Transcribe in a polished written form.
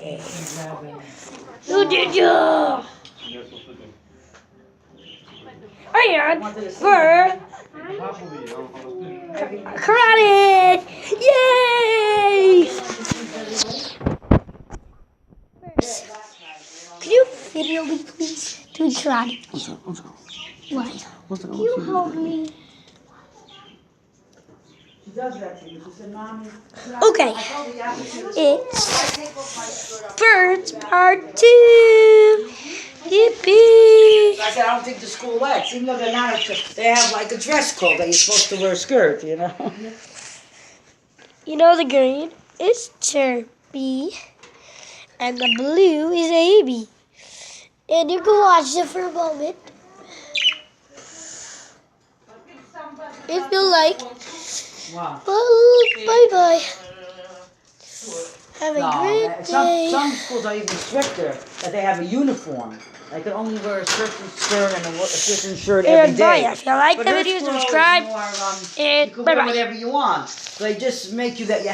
Who did you? And for karate! Yay! First, can you video me, please? Doing karate. What? Can you help me? Okay, it's Birds Part 2. Yippee! I said, I don't think the school lets, even though they're not, they have like a dress code that you're supposed to wear a skirt, you know? You know the green is Chirpy, and the blue is Amy. And you can watch it for a moment. If you like. Wow. Well, bye-bye. Have a great day. Some schools are even stricter, that they have a uniform. They can only wear a certain skirt and a certain shirt every day. If you like the video, subscribe. You can wear whatever you want. So they just make you that you have